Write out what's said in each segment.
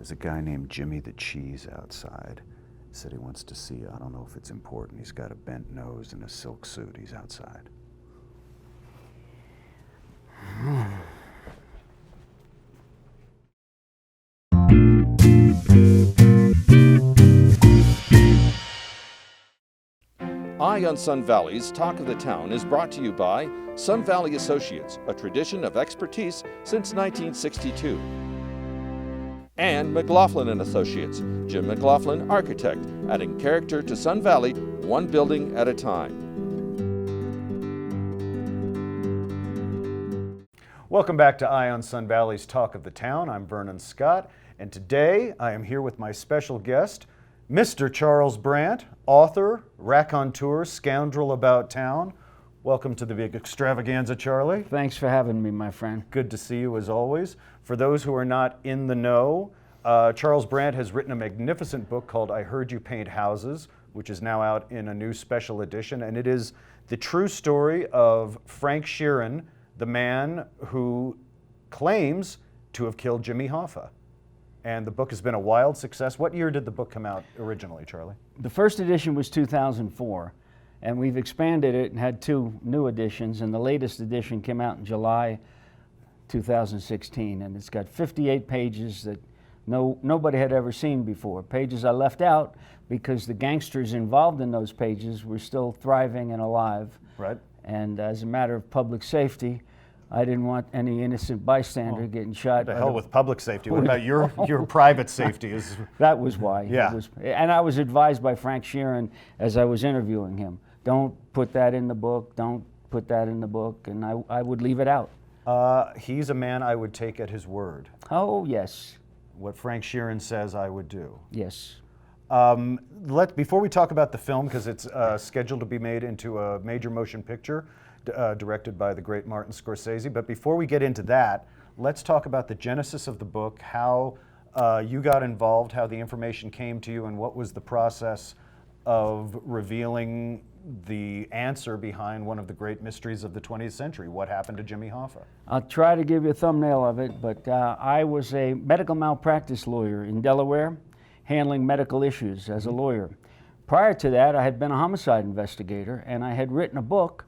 There's a guy named Jimmy the Cheese outside. Said he wants to see you. I don't know if it's important. He's got a bent nose and a silk suit. He's outside. Eye on Sun Valley's Talk of the Town is brought to you by Sun Valley Associates, a tradition of expertise since 1962. And McLaughlin and Associates, Jim McLaughlin, architect, adding character to Sun Valley, one building at a time. Welcome back to Eye on Sun Valley's Talk of the Town. I'm Vernon Scott, and today I am here with my special guest, Mr. Charles Brandt, author, raconteur, scoundrel about town. Welcome to the big extravaganza, Charlie. Thanks for having me, my friend. Good to see you as always. For those who are not in the know, Charles Brandt has written a magnificent book called I Heard You Paint Houses, which is now out in a new special edition, and it is the true story of Frank Sheeran, the man who claims to have killed Jimmy Hoffa. And the book has been a wild success. What year did the book come out originally, Charlie? The first edition was 2004, and we've expanded it and had 2 new editions, and the latest edition came out in July 2016, and it's got 58 pages that nobody had ever seen before. Pages I left out because the gangsters involved in those pages were still thriving and alive. Right. And as a matter of public safety, I didn't want any innocent bystander getting shot. What the hell with public safety? What about your private safety? That was why. Yeah. And I was advised by Frank Sheeran as I was interviewing him, don't put that in the book, don't put that in the book, and I would leave it out. He's a man I would take at his word. Oh, yes. What Frank Sheeran says I would do. Yes. Before we talk about the film, because it's scheduled to be made into a major motion picture, directed by the great Martin Scorsese. But before we get into that, let's talk about the genesis of the book, how you got involved, how the information came to you, and what was the process of revealing the answer behind one of the great mysteries of the 20th century. What happened to Jimmy Hoffa? I'll try to give you a thumbnail of it, but I was a medical malpractice lawyer in Delaware, handling medical issues as a lawyer. Prior to that, I had been a homicide investigator, and I had written a book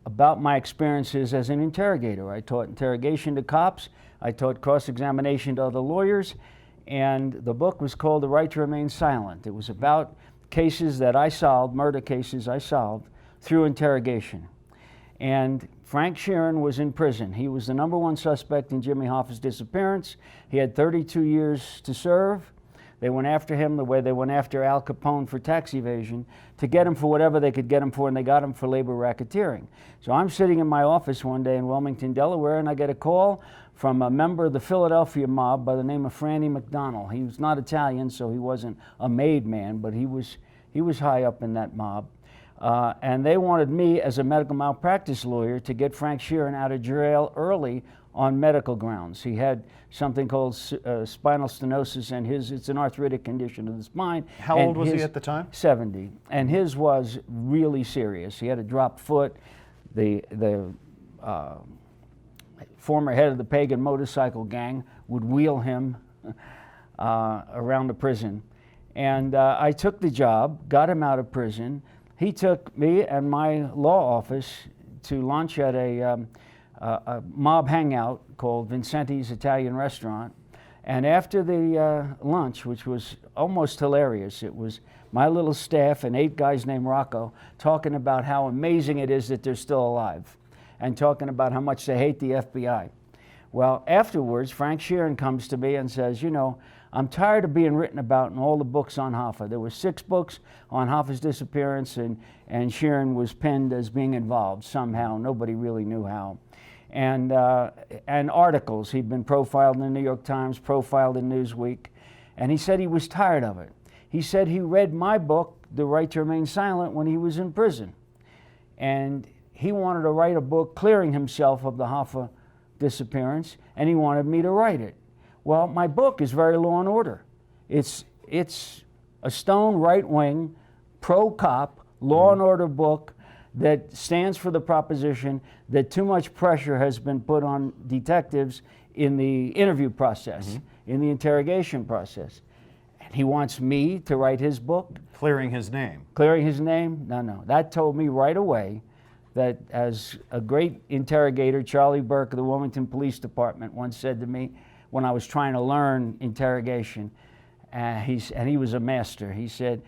about my experiences as an interrogator. I taught interrogation to cops, I taught cross-examination to other lawyers, and the book was called The Right to Remain Silent. It was about cases that I solved, murder cases I solved, through interrogation. And Frank Sheeran was in prison. He was the #1 suspect in Jimmy Hoffa's disappearance. He had 32 years to serve. They went after him the way they went after Al Capone for tax evasion, to get him for whatever they could get him for, and they got him for labor racketeering. So I'm sitting in my office one day in Wilmington, Delaware, and I get a call from a member of the Philadelphia mob by the name of Franny McDonald. He was not Italian, so he wasn't a made man, but he was high up in that mob. And they wanted me as a medical malpractice lawyer to get Frank Sheeran out of jail early on medical grounds. He had something called spinal stenosis, and it's an arthritic condition of the spine. How old was he at the time? 70, and his was really serious. He had a dropped foot. The former head of the pagan motorcycle gang would wheel him around the prison. And I took the job, got him out of prison. He took me and my law office to lunch at a mob hangout called Vincenti's Italian Restaurant. And after the lunch, which was almost hilarious, it was my little staff and 8 guys named Rocco talking about how amazing it is that they're still alive, and talking about how much they hate the FBI. Well, afterwards, Frank Sheeran comes to me and says, you know, I'm tired of being written about in all the books on Hoffa. There were 6 books on Hoffa's disappearance, and Sheeran was pinned as being involved somehow. Nobody really knew how. And articles. He'd been profiled in the New York Times, profiled in Newsweek, and he said he was tired of it. He said he read my book, The Right to Remain Silent, when he was in prison. And he wanted to write a book clearing himself of the Hoffa disappearance, and he wanted me to write it. Well, my book is very law and order. It's a stone right-wing, pro-cop, law and order book that stands for the proposition that too much pressure has been put on detectives in the interview process. in the interrogation process. And he wants me to write his book. Clearing his name. Clearing his name? No, no. That told me right away that, as a great interrogator, Charlie Burke of the Wilmington Police Department once said to me when I was trying to learn interrogation, and he was a master, he said,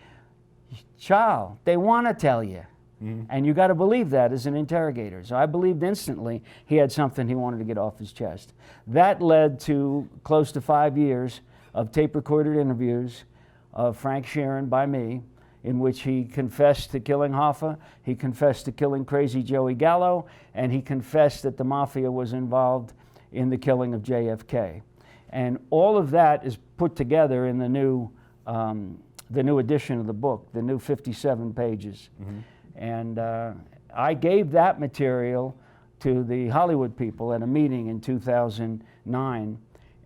"Child, they want to tell you." And you got to believe that as an interrogator. So I believed instantly he had something he wanted to get off his chest. That led to close to 5 years of tape-recorded interviews of Frank Sheeran by me, in which he confessed to killing Hoffa, he confessed to killing Crazy Joey Gallo, and he confessed that the Mafia was involved in the killing of JFK. And all of that is put together in the new edition of the book, the new 57 pages. And I gave that material to the Hollywood people at a meeting in 2009,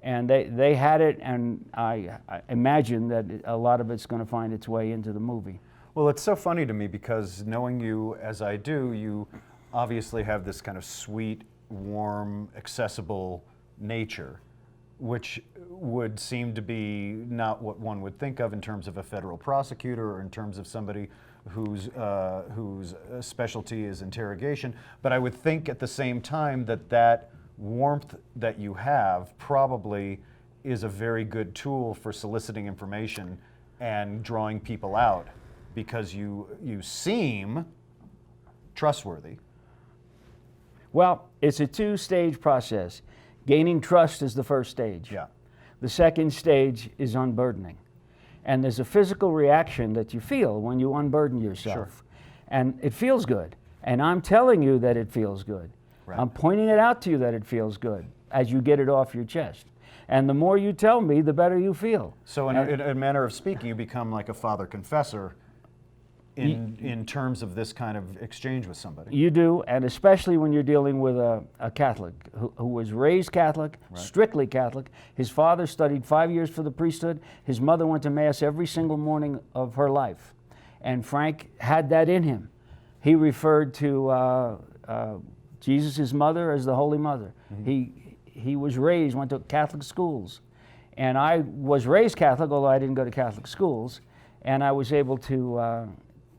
and they had it, and I imagine that a lot of it's going to find its way into the movie. Well, it's so funny to me because knowing you as I do, you obviously have this kind of sweet, warm, accessible nature, which would seem to be not what one would think of in terms of a federal prosecutor or in terms of somebody whose specialty is interrogation. But I would think at the same time that that warmth that you have probably is a very good tool for soliciting information and drawing people out, because you seem trustworthy. Well, it's a two-stage process. Gaining trust is the first stage. Yeah. The second stage is unburdening. And there's a physical reaction that you feel when you unburden yourself. Sure. And it feels good. And I'm telling you that it feels good. Right. I'm pointing it out to you that it feels good as you get it off your chest. And the more you tell me, the better you feel. So in a manner of speaking, you become like a father confessor in terms of this kind of exchange with somebody. You do, and especially when you're dealing with a Catholic who was raised Catholic, strictly Catholic. His father studied 5 years for the priesthood. His mother went to Mass every single morning of her life. And Frank had that in him. He referred to Jesus' mother as the Holy Mother. He was raised, went to Catholic schools. And I was raised Catholic, although I didn't go to Catholic schools. And I was able to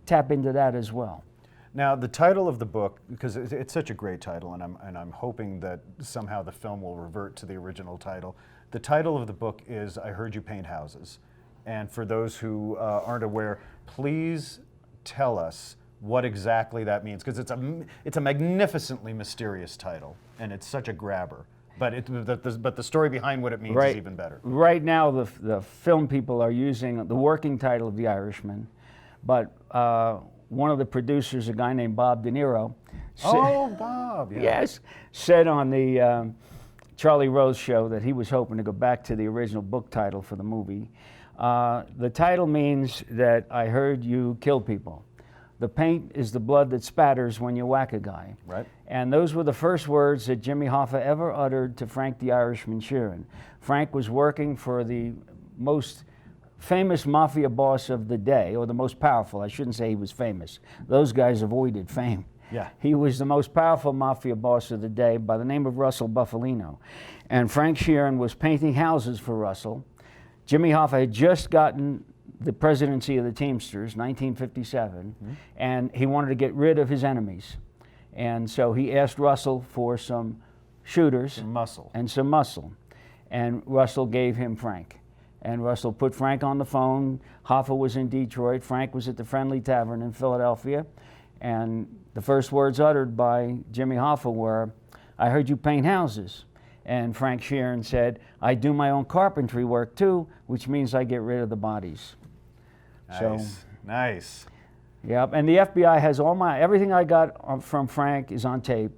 tap into that as well. Now, the title of the book, because it's such a great title, and I'm hoping that somehow the film will revert to the original title. The title of the book is I Heard You Paint Houses. And for those who aren't aware, please tell us what exactly that means, because it's a magnificently mysterious title, and it's such a grabber. But the story behind what it means is even better. Right now, the film people are using the working title of The Irishman, but one of the producers, a guy named Bob De Niro, Bob, yeah. Yes, said on the Charlie Rose show that he was hoping to go back to the original book title for the movie. The title means that I heard you kill people. The paint is the blood that spatters when you whack a guy. Right. And those were the first words that Jimmy Hoffa ever uttered to Frank the Irishman Sheeran. Frank was working for the most famous mafia boss of the day, or the most powerful. I shouldn't say he was famous. Those guys avoided fame. Yeah. He was the most powerful mafia boss of the day by the name of Russell Buffalino. And Frank Sheeran was painting houses for Russell. Jimmy Hoffa had just gotten the presidency of the Teamsters, 1957, and he wanted to get rid of his enemies. And so he asked Russell for some shooters and some muscle. And Russell gave him Frank. And Russell put Frank on the phone. Hoffa was in Detroit. Frank was at the Friendly Tavern in Philadelphia. And the first words uttered by Jimmy Hoffa were, I heard you paint houses. And Frank Sheeran said, I do my own carpentry work too, which means I get rid of the bodies. Nice. Yep, and the FBI has everything I got from Frank is on tape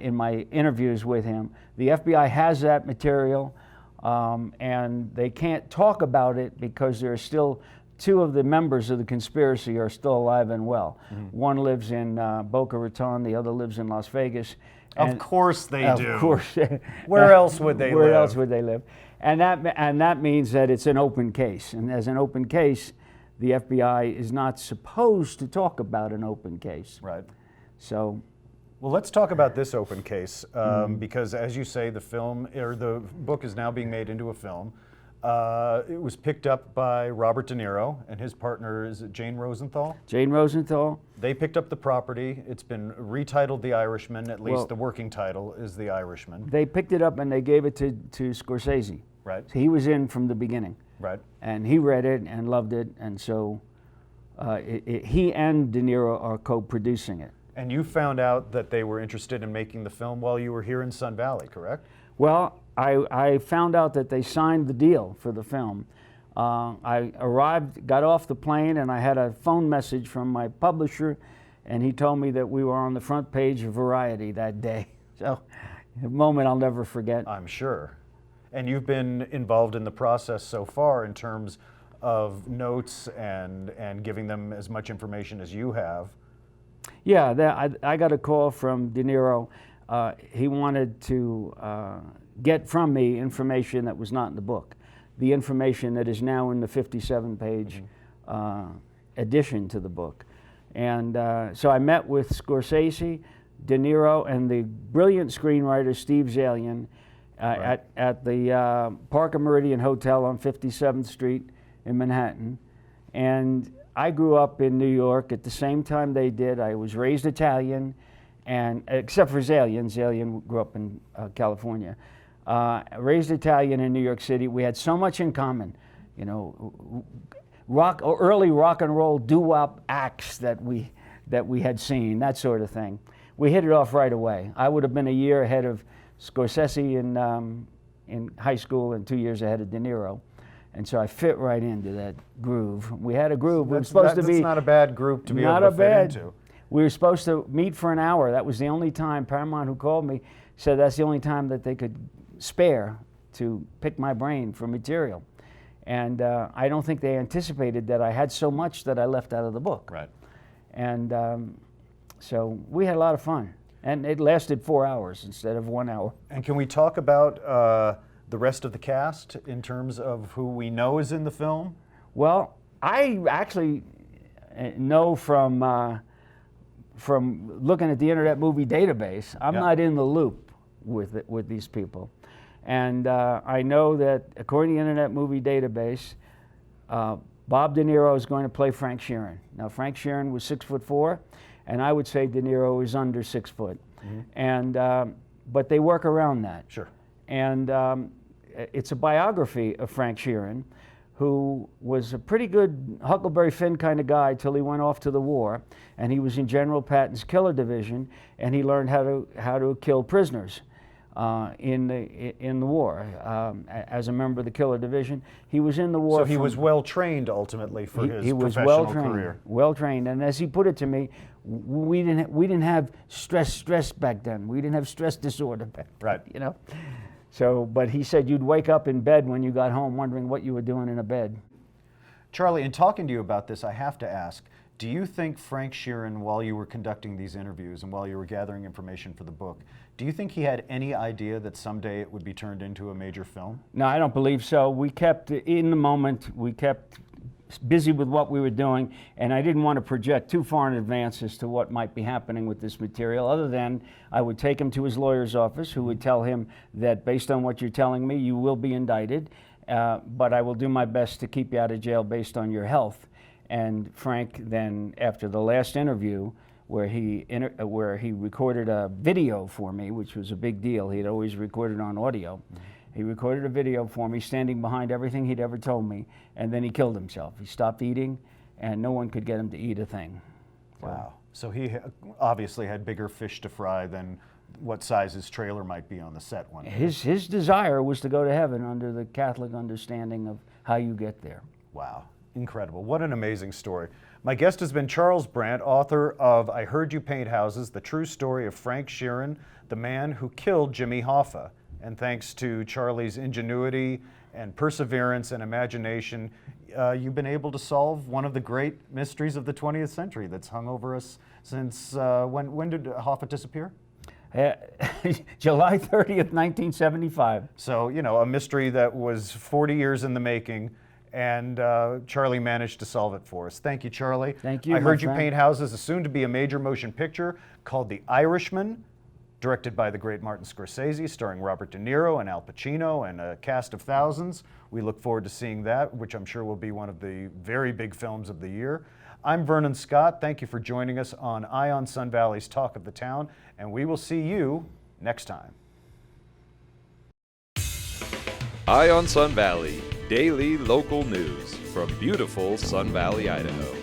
in my interviews with him. The FBI has that material, and they can't talk about it because there are still two of the members of the conspiracy are still alive and well. One lives in Boca Raton, the other lives in Las Vegas. Of course they do. Of course. Where else would they live? Where else would they live? And that means that it's an open case. And as an open case, the FBI is not supposed to talk about an open case. Right. So Well, let's talk about this open case because, as you say, the film or the book is now being made into a film. It was picked up by Robert De Niro and his partner is Jane Rosenthal. Jane Rosenthal. They picked up the property. It's been retitled The Irishman. At least Well, the working title is The Irishman. They picked it up and they gave it to Scorsese. Right. So he was in from the beginning. Right. And he read it and loved it, and so he and De Niro are co-producing it. And you found out that they were interested in making the film while you were here in Sun Valley, correct? Well, I found out that they signed the deal for the film. I arrived, got off the plane, and I had a phone message from my publisher, and he told me that we were on the front page of Variety that day. So, a moment I'll never forget. I'm sure. And you've been involved in the process so far in terms of notes and giving them as much information as you have. Yeah, I got a call from De Niro. He wanted to get from me information that was not in the book, the information that is now in the 57-page addition to the book. And so I met with Scorsese, De Niro, and the brilliant screenwriter Steve Zalian at the Parker Meridian Hotel on 57th Street in Manhattan. And I grew up in New York at the same time they did. I was raised Italian, and except for Zalian. Zalian grew up in California. Raised Italian in New York City. We had so much in common, you know, early rock and roll doo-wop acts that we had seen, that sort of thing. We hit it off right away. I would have been a year ahead of Scorsese in high school and 2 years ahead of De Niro. And so I fit right into that groove. We had a groove. We were supposed to be. That's not a bad group to be able to fit into. We were supposed to meet for an hour. That was the only time. Paramount, who called me, said that's the only time that they could spare to pick my brain for material. And I don't think they anticipated that I had so much that I left out of the book. Right. And so we had a lot of fun. And it lasted 4 hours instead of 1 hour. And can we talk about the rest of the cast in terms of who we know is in the film? Well, I actually know from looking at the Internet Movie Database, I'm not in the loop with these people. And I know that according to the Internet Movie Database, Bob De Niro is going to play Frank Sheeran. Now, Frank Sheeran was 6'4", and I would say De Niro is under 6 foot. Mm-hmm. And but they work around that. Sure. And it's a biography of Frank Sheeran, who was a pretty good Huckleberry Finn kind of guy till he went off to the war, and he was in General Patton's Killer Division, and he learned how to kill prisoners in the war as a member of the Killer Division. He was in the war. So he was well trained ultimately for his he was professional well-trained, career. Well trained, and as he put it to me, we didn't have stress back then. We didn't have stress disorder back then, right? You know. So, but he said you'd wake up in bed when you got home wondering what you were doing in a bed. Charlie, in talking to you about this, I have to ask, do you think Frank Sheeran, while you were conducting these interviews and while you were gathering information for the book, do you think he had any idea that someday it would be turned into a major film? No, I don't believe so. We kept, in the moment, we kept busy with what we were doing, and I didn't want to project too far in advance as to what might be happening with this material, other than I would take him to his lawyer's office, who would tell him that based on what you're telling me, you will be indicted, but I will do my best to keep you out of jail based on your health. And Frank then, after the last interview, where he recorded a video for me, which was a big deal. He had always recorded on audio. Mm-hmm. He recorded a video for me, standing behind everything he'd ever told me, and then he killed himself. He stopped eating, and no one could get him to eat a thing. Wow. So he obviously had bigger fish to fry than what size his trailer might be on the set one day. His desire was to go to heaven under the Catholic understanding of how you get there. Wow. Incredible. What an amazing story. My guest has been Charles Brandt, author of I Heard You Paint Houses, the true story of Frank Sheeran, the man who killed Jimmy Hoffa. And thanks to Charlie's ingenuity and perseverance and imagination, you've been able to solve one of the great mysteries of the 20th century that's hung over us since, when did Hoffa disappear? July 30th, 1975. So, you know, a mystery that was 40 years in the making, and Charlie managed to solve it for us. Thank you, Charlie. Thank you, I my Heard You friend. Paint Houses is soon to be a major motion picture called The Irishman, directed by the great Martin Scorsese, starring Robert De Niro and Al Pacino and a cast of thousands. We look forward to seeing that, which I'm sure will be one of the very big films of the year. I'm Vernon Scott. Thank you for joining us on Eye on Sun Valley's Talk of the Town, and we will see you next time. Eye on Sun Valley, daily local news from beautiful Sun Valley, Idaho.